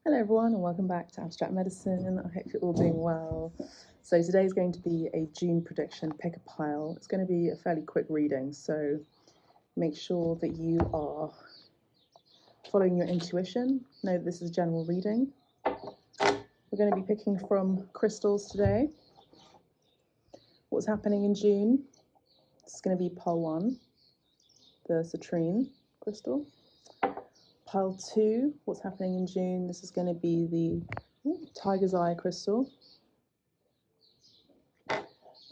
Hello everyone and welcome back to Abstract Medicine. I hope you're all doing well. So today is going to be a June prediction, pick a pile. It's going to be a fairly quick reading, so make sure that you are following your intuition. Know that this is a general reading. We're going to be picking from crystals today. What's happening in June? It's going to be pile 1, the citrine crystal. Pile 2, what's happening in June? This is going to be the tiger's eye crystal.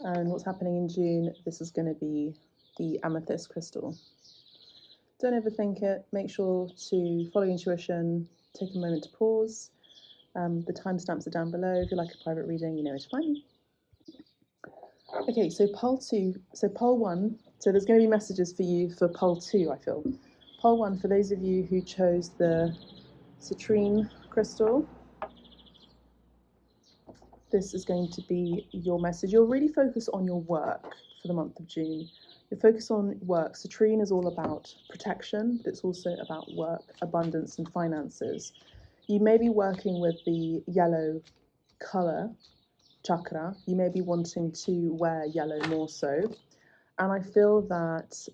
And what's happening in June? This is going to be the amethyst crystal. Don't overthink it. Make sure to follow your intuition. Take a moment to pause. The timestamps are down below. If you like a private reading, you know where to find me. Okay, so pile 2. So pile 1. So there's going to be messages for you for pile 2, I feel. Pile 1, for those of you who chose the citrine crystal, this is going to be your message. You'll really focus on your work for the month of June. You focus on work. Citrine is all about protection, but it's also about work, abundance, and finances. You may be working with the yellow colour, chakra. You may be wanting to wear yellow more so. And I feel that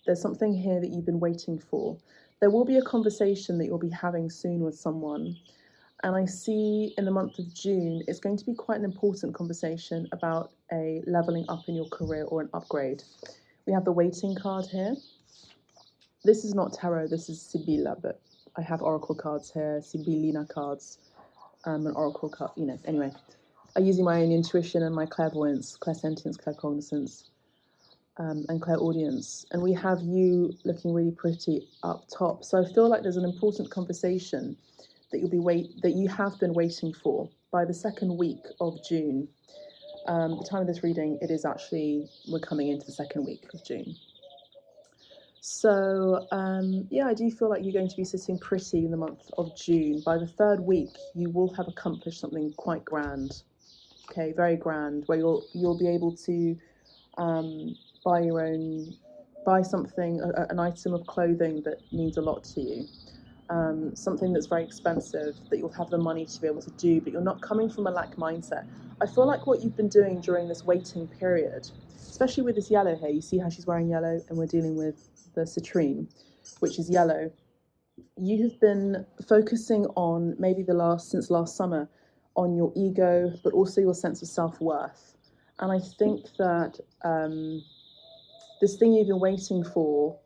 there's something here that you've been waiting for. There will be a conversation that you'll be having soon with someone. And I see in the month of June, it's going to be quite an important conversation about a leveling up in your career or an upgrade. We have the waiting card here. This is not tarot, this is Sibylla, but I have oracle cards here, Sibylline cards, an oracle card, anyway. I'm using my own intuition and my clairvoyance, clairsentience, claircognizance, and clairaudience. And we have you looking really pretty up top. So I feel like there's an important conversation that you have been waiting for by the second week of June. The time of this reading, we're coming into the second week of June. So I do feel like you're going to be sitting pretty in the month of June. By the third week, you will have accomplished something quite grand. Okay, very grand, where you'll be able to buy something, an item of clothing that means a lot to you. Something that's very expensive that you'll have the money to be able to do, but you're not coming from a lack mindset. I feel like what you've been doing during this waiting period, especially with this yellow here, you see how she's wearing yellow, and we're dealing with the citrine, which is yellow. You have been focusing on maybe since last summer on your ego, but also your sense of self-worth. And I think that this thing you've been waiting for,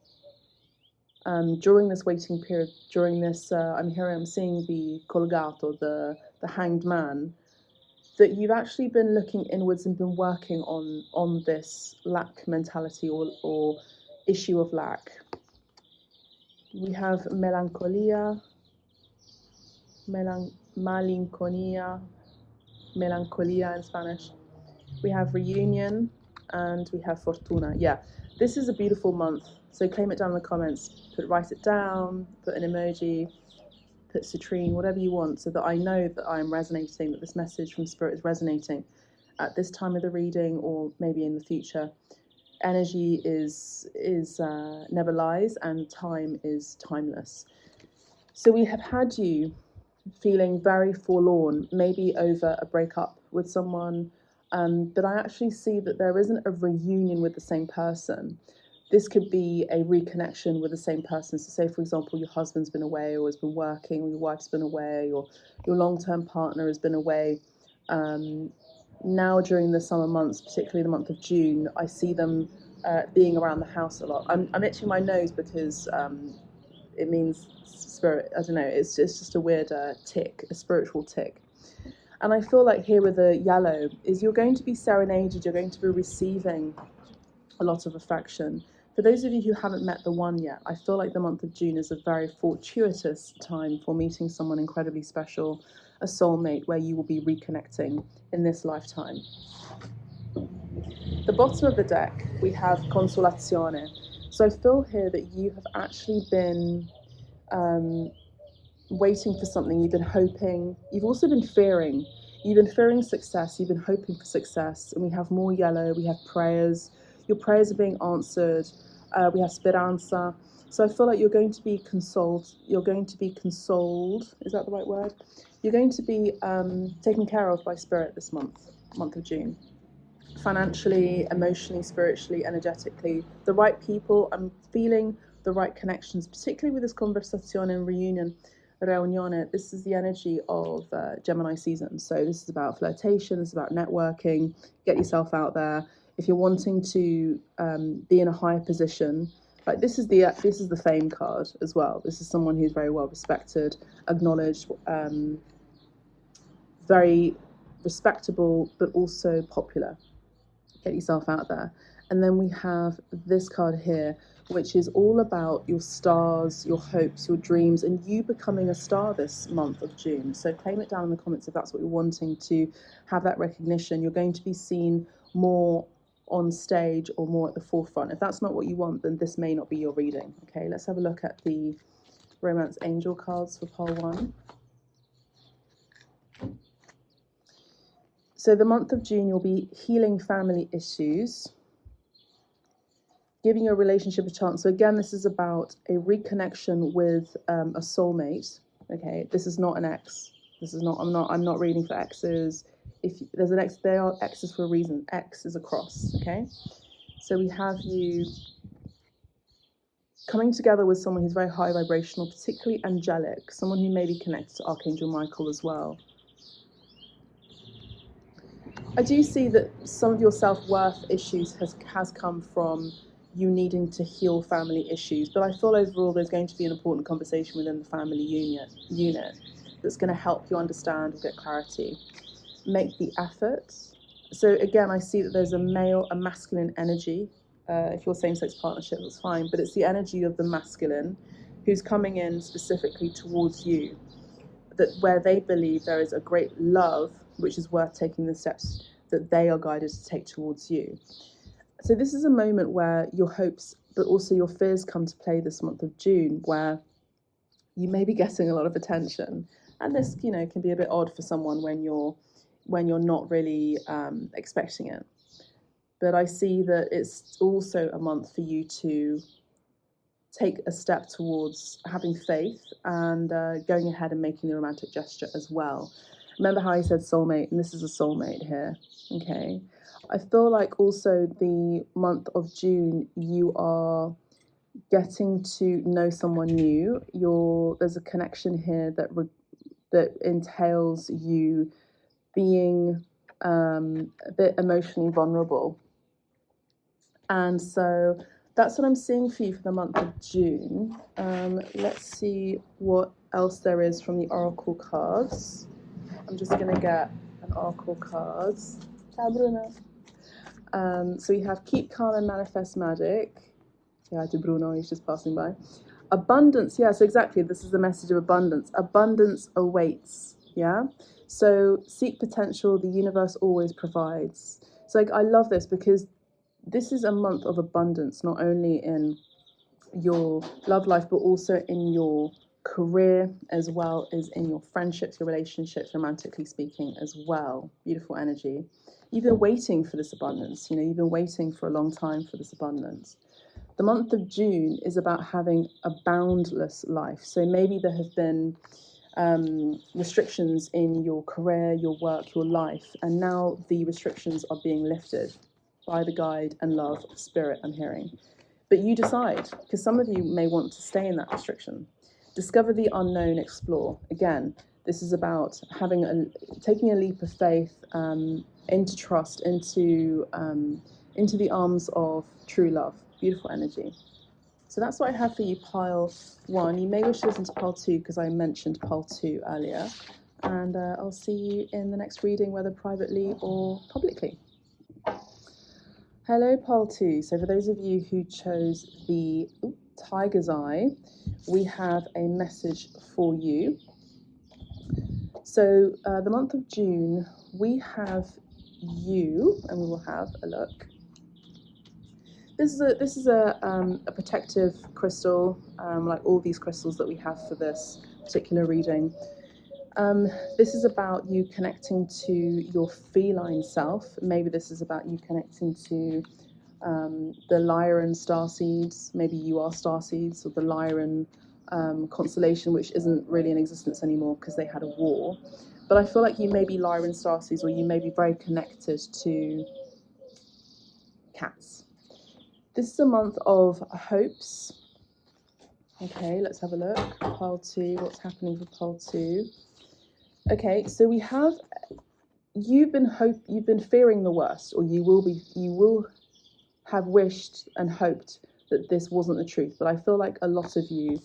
during this waiting period, during this, I'm seeing the colgato, the hanged man, that you've actually been looking inwards and been working on this lack mentality or issue of lack. We have melancholia in Spanish. We have reunion, and we have fortuna. Yeah, this is a beautiful month. So claim it down in the comments, write it down, put an emoji, put citrine, whatever you want, so that I know that I'm resonating, that this message from Spirit is resonating at this time of the reading or maybe in the future. Energy is never lies, and time is timeless. So we have had you feeling very forlorn, maybe over a breakup with someone, but I actually see that there isn't a reunion with the same person. This could be a reconnection with the same person. So say, for example, your husband's been away or has been working, or your wife's been away, or your long-term partner has been away. Now during the summer months, particularly the month of June, I see them being around the house a lot. I'm itching my nose because it means spirit. I don't know, it's just a weird tick, a spiritual tick. And I feel like here with the yellow is you're going to be serenaded, you're going to be receiving a lot of affection. For those of you who haven't met the one yet, I feel like the month of June is a very fortuitous time for meeting someone incredibly special, a soulmate, where you will be reconnecting in this lifetime. The bottom of the deck, we have Consolazione. So I feel here that you have actually been waiting for something, you've been hoping, you've also been fearing. You've been fearing success, you've been hoping for success, and we have more yellow, we have prayers. Your prayers are being answered. We have Speranza. So I feel like you're going to be consoled. You're going to be consoled. Is that the right word? You're going to be taken care of by spirit this month of June. Financially, emotionally, spiritually, energetically. The right people. I'm feeling the right connections, particularly with this conversazione and reunion. Reunione, this is the energy of Gemini season. So this is about flirtation, this is about networking, get yourself out there. If you're wanting to be in a higher position, like this is the fame card as well. This is someone who's very well respected, acknowledged, very respectable, but also popular. Get yourself out there. And then we have this card here, which is all about your stars, your hopes, your dreams, and you becoming a star this month of June. So claim it down in the comments if that's what you're wanting, to have that recognition. You're going to be seen more on stage or more at the forefront. If that's not what you want, then this may not be your reading. Okay, let's have a look at the Romance Angel cards for pile 1. So the month of June, you'll be healing family issues, giving your relationship a chance. So again, this is about a reconnection with a soulmate. Okay, this is not an ex. This is not. I'm not reading for exes. If there's an ex, they are exes for a reason. X is a cross. Okay, so we have you coming together with someone who's very high vibrational, particularly angelic, someone who may be connected to Archangel Michael as well. I do see that some of your self-worth issues has come from you needing to heal family issues, but I feel overall there's going to be an important conversation within the family unit that's going to help you understand or get clarity. Make the effort. So again, I see that there's a masculine energy. If you're same-sex partnership, that's fine, but it's the energy of the masculine who's coming in specifically towards you, that where they believe there is a great love which is worth taking the steps that they are guided to take towards you. So this is a moment where your hopes, but also your fears come to play this month of June, where you may be getting a lot of attention. And this, can be a bit odd for someone when you're not really expecting it. But I see that it's also a month for you to take a step towards having faith and going ahead and making the romantic gesture as well. Remember how I said soulmate, and this is a soulmate here, okay? I feel like also the month of June, you are getting to know someone new. There's a connection here that entails you being a bit emotionally vulnerable. And so that's what I'm seeing for you for the month of June. Let's see what else there is from the Oracle cards. I'm just going to get an Oracle cards. Ciao, Bruno. So we have Keep Calm and Manifest Magic. Yeah, to Bruno, he's just passing by. Abundance, yes, exactly. This is the message of abundance. Abundance awaits, yeah? So seek potential, the universe always provides. So I love this because this is a month of abundance, not only in your love life, but also in your career, as well as in your friendships, your relationships, romantically speaking as well. Beautiful energy. You've been waiting for this abundance, you've been waiting for a long time for this abundance. The month of June is about having a boundless life. So maybe there have been restrictions in your career, your work, your life, and now the restrictions are being lifted by the guide and love spirit I'm hearing. But you decide, because some of you may want to stay in that restriction. Discover the unknown, explore. Again, this is about taking a leap of faith into trust, into the arms of true love. Beautiful energy. So that's what I have for you, pile 1. You may wish to listen to pile 2 because I mentioned pile 2 earlier. And I'll see you in the next reading, whether privately or publicly. Hello, pile 2. So for those of you who chose the Tiger's Eye, we have a message for you. So the month of June, we have you, and we will have a look. This is a protective crystal, like all these crystals that we have for this particular reading. This is about you connecting to your feline self. Maybe this is about you connecting to the Lyran starseeds, maybe you are starseeds, or the Lyran constellation, which isn't really in existence anymore because they had a war. But I feel like you may be Lyran starseeds, or you may be very connected to cats. This is a month of hopes. Okay, let's have a look. Pile 2, what's happening for pile 2? Okay, so we have, you've been fearing the worst, or you will have wished and hoped that this wasn't the truth. But I feel like a lot of you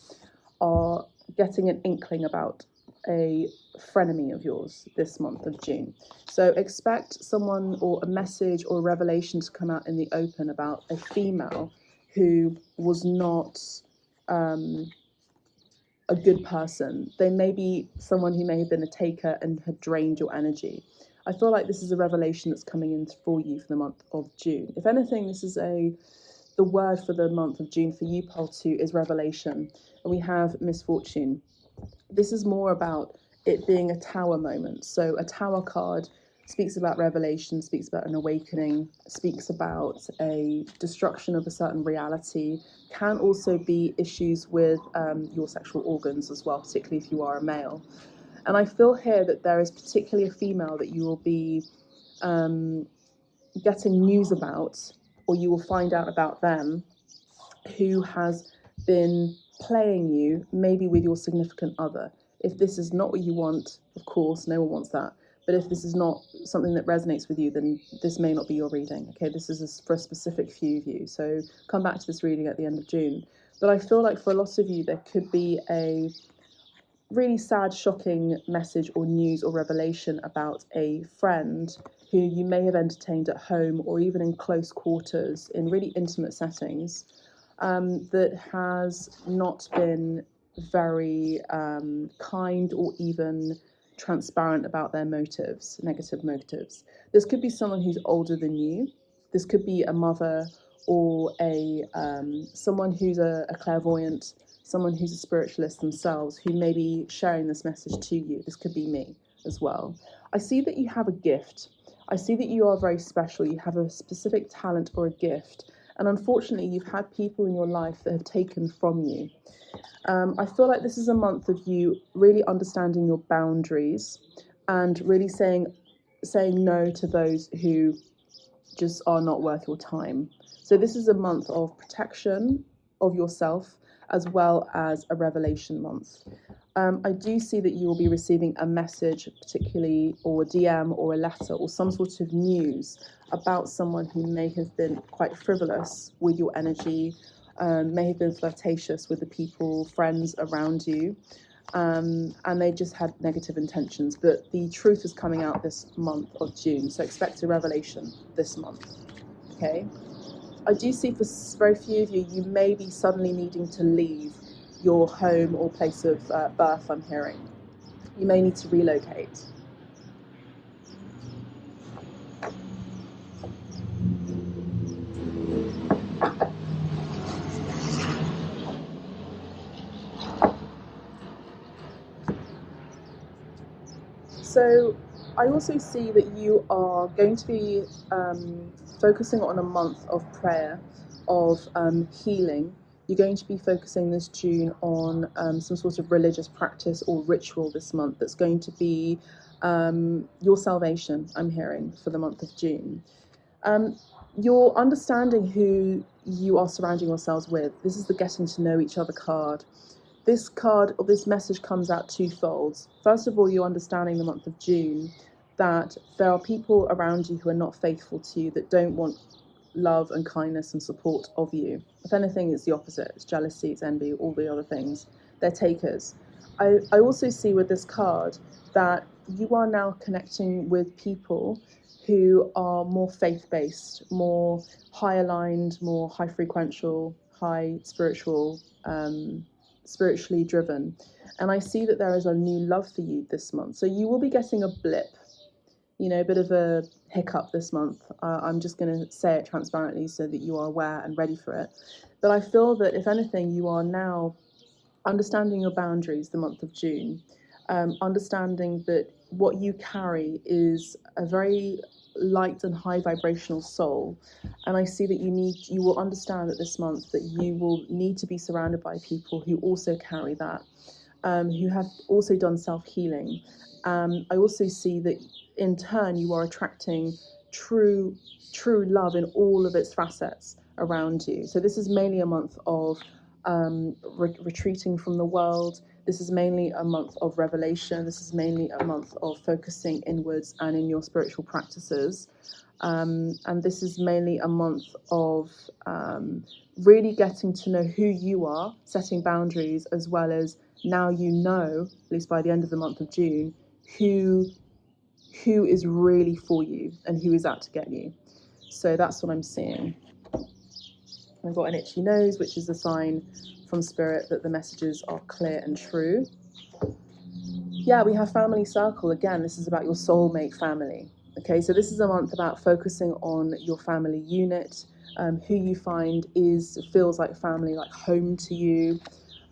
are getting an inkling about a frenemy of yours this month of June. So expect someone or a message or a revelation to come out in the open about a female who was not a good person. They may be someone who may have been a taker and had drained your energy. I feel like this is a revelation that's coming in for you for the month of June. If anything, this is the word for the month of June for you, pile 2, is revelation. And we have misfortune. This is more about it being a tower moment. So a tower card speaks about revelation, speaks about an awakening, speaks about a destruction of a certain reality, can also be issues with your sexual organs as well, particularly if you are a male. And I feel here that there is particularly a female that you will be getting news about, or you will find out about them, who has been playing you, maybe with your significant other. If this is not what you want, of course, no one wants that. But if this is not something that resonates with you, then this may not be your reading. Okay, this is for a specific few of you. So come back to this reading at the end of June. But I feel like for a lot of you, there could be a really sad, shocking message or news or revelation about a friend who you may have entertained at home or even in close quarters in really intimate settings, that has not been very kind or even transparent about their motives, negative motives. This could be someone who's older than you. This could be a mother or someone who's a clairvoyant, someone who's a spiritualist themselves, who may be sharing this message to you. This could be me as well. I see that you have a gift. I see that you are very special. You have a specific talent or a gift. And unfortunately, you've had people in your life that have taken from you. I feel like this is a month of you really understanding your boundaries and really saying no to those who just are not worth your time. So this is a month of protection of yourself as well as a revelation month. I do see that you will be receiving a message, particularly, or a DM or a letter or some sort of news about someone who may have been quite frivolous with your energy, may have been flirtatious with the people, friends around you, and they just had negative intentions. But the truth is coming out this month of June, so expect a revelation this month, okay? I do see for very few of you, you may be suddenly needing to leave your home or place of birth, I'm hearing. You may need to relocate. So I also see that you are going to be focusing on a month of prayer, of healing. You're going to be focusing this June on some sort of religious practice or ritual this month that's going to be your salvation, I'm hearing, for the month of June. You're understanding who you are surrounding yourselves with. This is the getting to know each other card. This card or this message comes out twofold. First of all, you're understanding the month of June that there are people around you who are not faithful to you, that don't want love and kindness and support of you. If anything, it's the opposite. It's jealousy, it's envy, all the other things. They're takers. I also see with this card that you are now connecting with people who are more faith-based, more high-aligned, more high-frequential, high spiritual, spiritually driven. And I see that there is a new love for you this month. So you will be getting a blip, a bit of a hiccup this month. I'm just going to say it transparently so that you are aware and ready for it. But I feel that if anything, you are now understanding your boundaries the month of June, understanding that what you carry is a very light and high vibrational soul, and I see that you will understand that this month that you will need to be surrounded by people who also carry that, who have also done self-healing. I also see that in turn you are attracting true love in all of its facets around you. So this is mainly a month of retreating from the world. This is mainly a month of revelation. This is mainly a month of focusing inwards and in your spiritual practices. And this is mainly a month of really getting to know who you are, setting boundaries, as well as now you know, at least by the end of the month of June, who is really for you and who is out to get you. So that's what I'm seeing. I've got an itchy nose, which is a sign from Spirit that the messages are clear and true. Yeah, we have family circle. Again, this is about your soulmate family. Okay, so this is a month about focusing on your family unit, who you find feels like family, like home to you,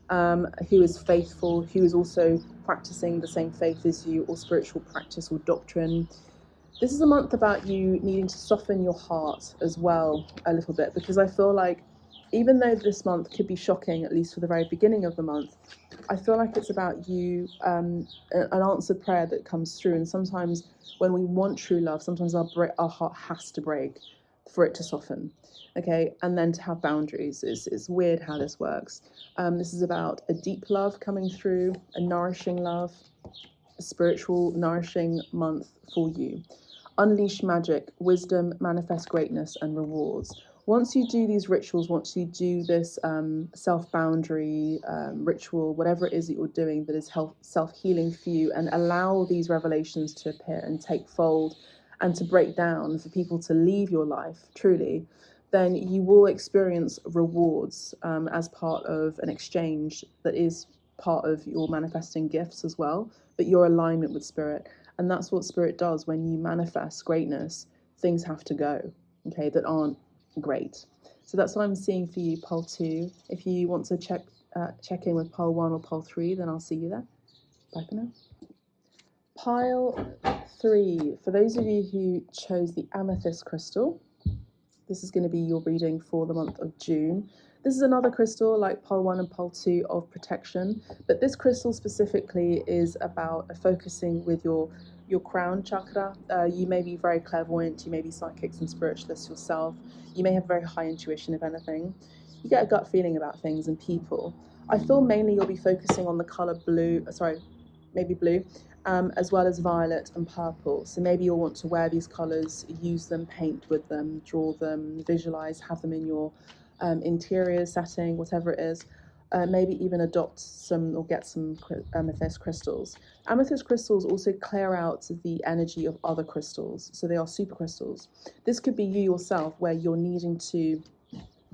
who is faithful, who is also practicing the same faith as you, or spiritual practice or doctrine. This is a month about you needing to soften your heart as well a little bit, because I feel like even though this month could be shocking, at least for the very beginning of the month, I feel like it's about you, an answered prayer that comes through. And sometimes when we want true love, sometimes our heart has to break for it to soften. Okay, and then to have boundaries. It's weird how this works. This is about a deep love coming through, a nourishing love, a spiritual, nourishing month for you. Unleash magic, wisdom, manifest greatness, and rewards. Once you do these rituals, once you do this self-boundary ritual, whatever it is that you're doing that is self-healing for you, and allow these revelations to appear and take fold and to break down, for people to leave your life, truly, then you will experience rewards as part of an exchange that is part of your manifesting gifts as well, but your alignment with Spirit. And that's what Spirit does when you manifest greatness. Things have to go, okay, that aren't great. So that's what I'm seeing for you, pole 2. If you want to check in with pole 1 or pole 3, then I'll see you there. Bye for now. Pile 3, for those of you who chose the amethyst crystal, this is going to be your reading for the month of June. This is another crystal like pole 1 and pole 2 of protection, but this crystal specifically is about focusing with your crown chakra. You may be very clairvoyant, you may be psychics and spiritualists yourself, you may have very high intuition, if anything. You get a gut feeling about things and people. I feel mainly you'll be focusing on the colour blue, as well as violet and purple. So maybe you'll want to wear these colours, use them, paint with them, draw them, visualise, have them in your interior setting, whatever it is. Maybe even adopt some or get some amethyst crystals. Amethyst crystals also clear out the energy of other crystals, so they are super crystals. This could be you yourself, where you're needing to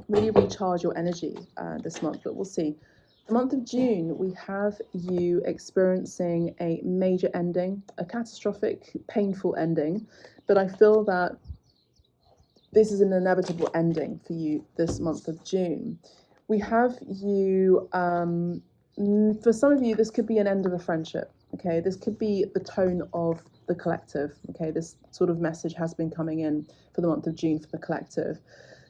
really recharge your energy this month, but we'll see. The month of June, we have you experiencing a major ending, a catastrophic, painful ending, but I feel that this is an inevitable ending for you this month of June. We have you, for some of you, this could be an end of a friendship, okay? This could be the tone of the collective, okay? This sort of message has been coming in for the month of June for the collective.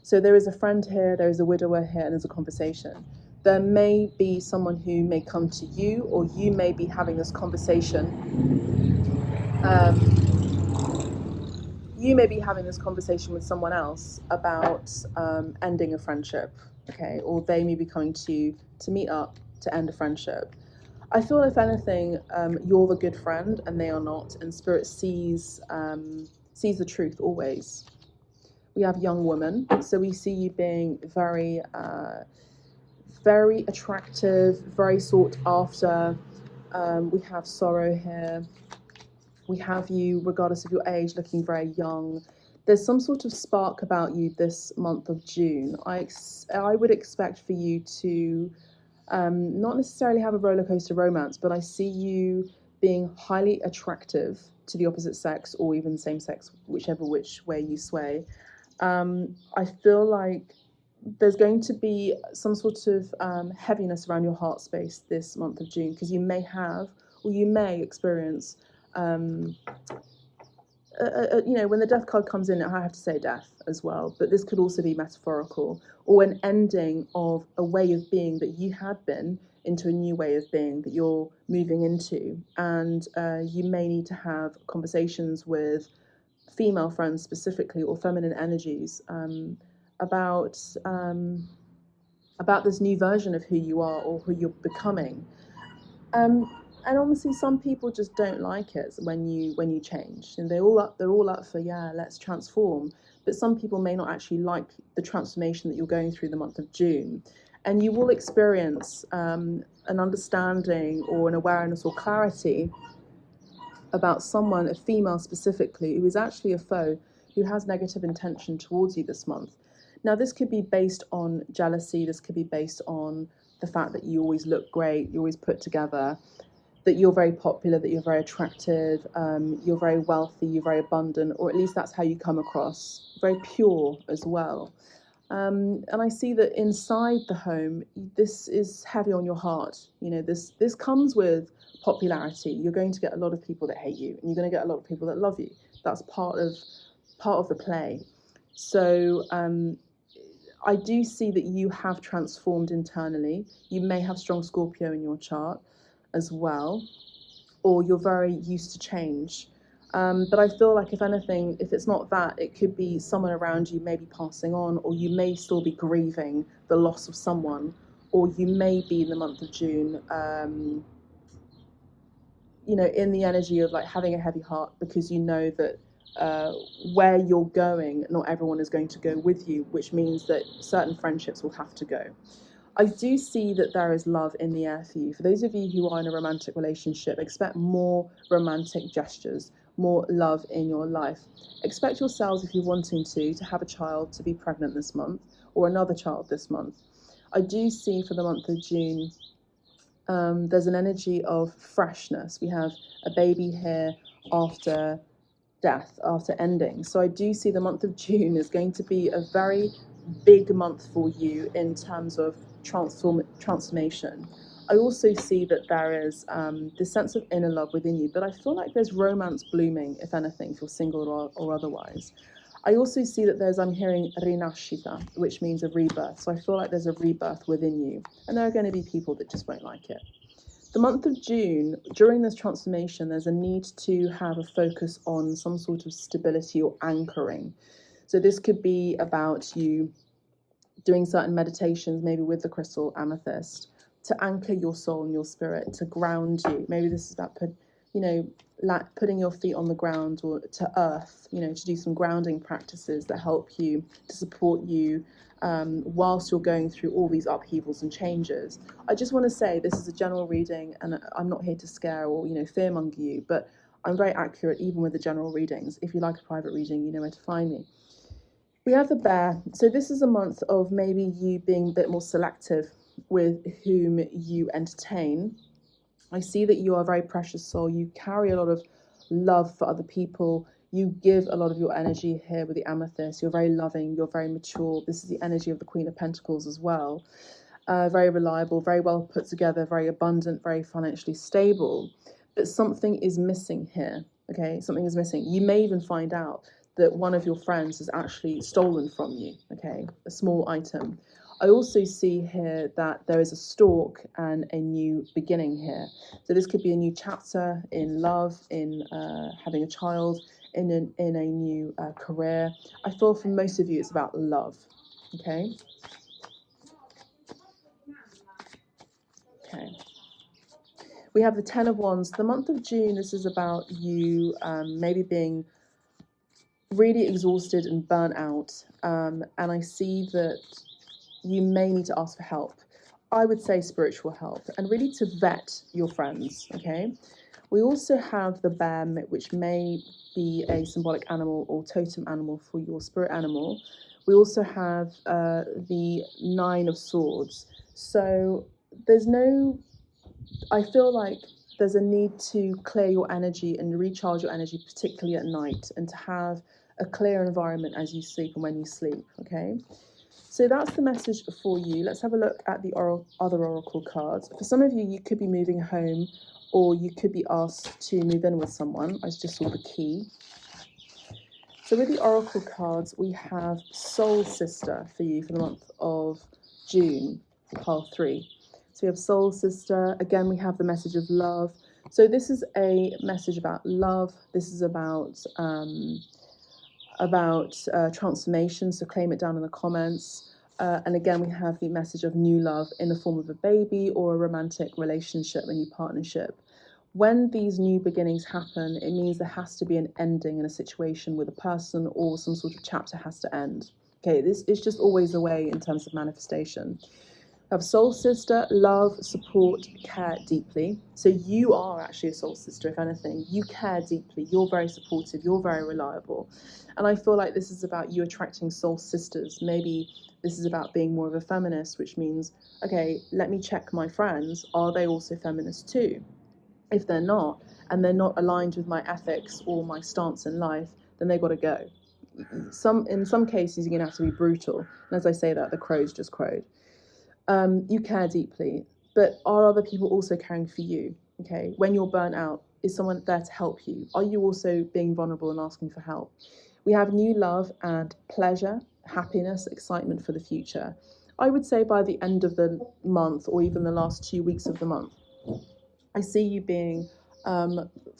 So there is a friend here, there is a widower here, and there's a conversation. There may be someone who may come to you, or you may be having this conversation. You may be having this conversation with someone else about ending a friendship, okay? Or they may be coming to you to meet up to end a friendship. I feel, if anything, you're the good friend and they are not, and Spirit sees the truth always. We have young woman, so we see you being very attractive, very sought after. We have sorrow here. We have you, regardless of your age, looking very young. There's some sort of spark about you this month of June. I would expect for you to not necessarily have a roller coaster romance, but I see you being highly attractive to the opposite sex, or even same sex, whichever which way you sway. I feel like there's going to be some sort of heaviness around your heart space this month of June, because you may have, or you may experience you know, when the death card comes in, I have to say death as well, but this could also be metaphorical, or an ending of a way of being that you had been into a new way of being that you're moving into. And you may need to have conversations with female friends specifically, or feminine energies, about about this new version of who you are or who you're becoming. And obviously, some people just don't like it when you change, and they're all up for, yeah, let's transform. But some people may not actually like the transformation that you're going through the month of June, and you will experience an understanding or an awareness or clarity about someone, a female specifically, who is actually a foe, who has negative intention towards you this month. Now, this could be based on jealousy. This could be based on the fact that you always look great, you're always put together, that you're very popular, that you're very attractive, you're very wealthy, you're very abundant, or at least that's how you come across, very pure as well. And I see that inside the home, this is heavy on your heart. You know, this comes with popularity. You're going to get a lot of people that hate you, and you're going to get a lot of people that love you. That's part of the play. So I do see that you have transformed internally. You may have strong Scorpio in your chart as well, or you're very used to change. But I feel like, if anything, if it's not that, it could be someone around you may be passing on, or you may still be grieving the loss of someone, or you may be in the month of June, you know, in the energy of like having a heavy heart, because you know that where you're going, not everyone is going to go with you, which means that certain friendships will have to go. I do see that there is love in the air for you. For those of you who are in a romantic relationship, expect more romantic gestures, more love in your life. Expect yourselves, if you're wanting to have a child, to be pregnant this month, or another child this month. I do see for the month of June, there's an energy of freshness. We have a baby here after death, after ending. So I do see the month of June is going to be a very big month for you in terms of transformation. I also see that there is this sense of inner love within you, but I feel like there's romance blooming, if anything, if you're single or otherwise. I also see that I'm hearing rinascita, which means a rebirth. So I feel like there's a rebirth within you, and there are going to be people that just won't like it. The month of June, during this transformation, there's a need to have a focus on some sort of stability or anchoring. So this could be about you doing certain meditations, maybe with the crystal amethyst, to anchor your soul and your spirit, to ground you. Maybe this is about putting your feet on the ground, or to earth, to do some grounding practices that help you, to support you whilst you're going through all these upheavals and changes. I just want to say this is a general reading, and I'm not here to scare or fearmonger you, but I'm very accurate even with the general readings. If you like a private reading, you know where to find me. We have the bear. So this is a month of maybe you being a bit more selective with whom you entertain. I see that you are a very precious soul. You carry a lot of love for other people. You give a lot of your energy here with the amethyst. You're very loving. You're very mature. This is the energy of the Queen of Pentacles as well. Very reliable, very well put together, very abundant, very financially stable. But something is missing here, okay? Something is missing. You may even find out that one of your friends has actually stolen from you, okay? A small item. I also see here that there is a stalk and a new beginning here. So this could be a new chapter in love, in having a child, in a new career. I feel for most of you it's about love, okay? Okay. We have the Ten of Wands. The month of June, this is about you maybe being really exhausted and burnt out. And I see that you may need to ask for help. I would say spiritual help, and really to vet your friends, okay? We also have the bear, which may be a symbolic animal or totem animal for your spirit animal. We also have the Nine of Swords. So I feel like there's a need to clear your energy and recharge your energy, particularly at night, and to have a clear environment as you sleep and when you sleep, okay? So that's the message for you. Let's have a look at the other oracle cards. For some of you, you could be moving home, or you could be asked to move in with someone. I just saw the key. So with the Oracle cards, we have Soul Sister for you for the month of June, pile 3. So we have Soul Sister. Again, we have the message of love. So this is a message about love. This is about transformation. So claim it down in the comments. And again, we have the message of new love in the form of a baby or a romantic relationship, a new partnership. When these new beginnings happen, it means there has to be an ending in a situation with a person, or some sort of chapter has to end. Okay, this is just always the way in terms of manifestation. We have soul sister, love, support, care deeply. So you are actually a soul sister, if anything. You care deeply. You're very supportive. You're very reliable. And I feel like this is about you attracting soul sisters. Maybe this is about being more of a feminist, which means, okay, let me check my friends. Are they also feminists too? If they're not, and they're not aligned with my ethics or my stance in life, then they've got to go. In some cases, you're going to have to be brutal. And as I say that, the crows just crowed. You care deeply, but are other people also caring for you? Okay, when you're burnt out, is someone there to help you? Are you also being vulnerable and asking for help? We have new love and pleasure, happiness, excitement for the future. I would say by the end of the month, or even the last 2 weeks of the month, I see you being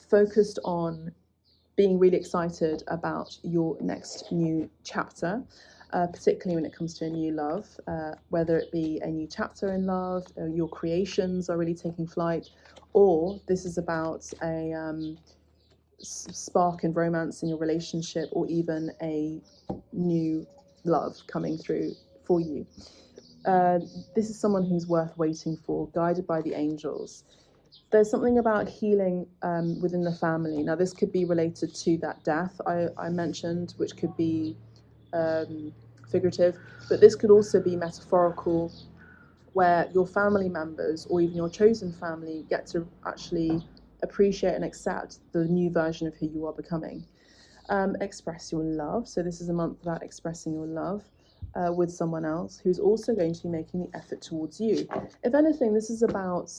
focused on being really excited about your next new chapter, particularly when it comes to a new love, whether it be a new chapter in love, your creations are really taking flight, or this is about a spark and romance in your relationship, or even a new love coming through for you. This is someone who's worth waiting for, guided by the angels. There's something about healing within the family. Now, this could be related to that death I mentioned, which could be figurative, but this could also be metaphorical, where your family members or even your chosen family get to actually appreciate and accept the new version of who you are becoming. Express your love. So this is a month about expressing your love with someone else who's also going to be making the effort towards you. If anything, this is about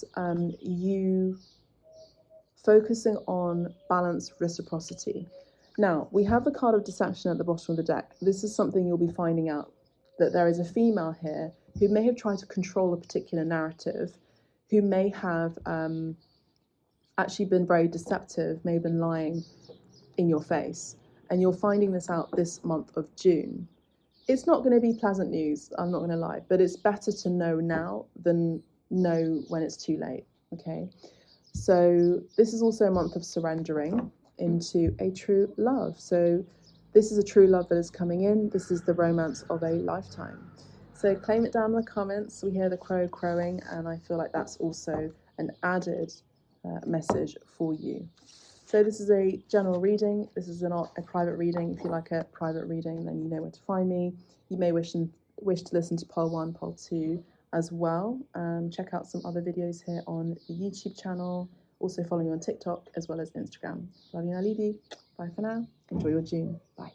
you focusing on balance, reciprocity. Now, we have the card of deception at the bottom of the deck. This is something you'll be finding out, that there is a female here who may have tried to control a particular narrative, who may have actually been very deceptive, may have been lying in your face. And you're finding this out this month of June. It's not going to be pleasant news, I'm not going to lie, but it's better to know now than know when it's too late, okay? So this is also a month of surrendering into a true love. So this is a true love that is coming in. This is the romance of a lifetime. So claim it down in the comments. We hear the crow crowing, and I feel like that's also an added message for you. So this is a general reading. This is not a private reading. If you like a private reading, then you know where to find me. You may wish to listen to Pole 1, Pole 2 as well. Check out some other videos here on the YouTube channel. Also follow me on TikTok as well as Instagram. Love you and I leave you. Bye for now. Enjoy your June. Bye.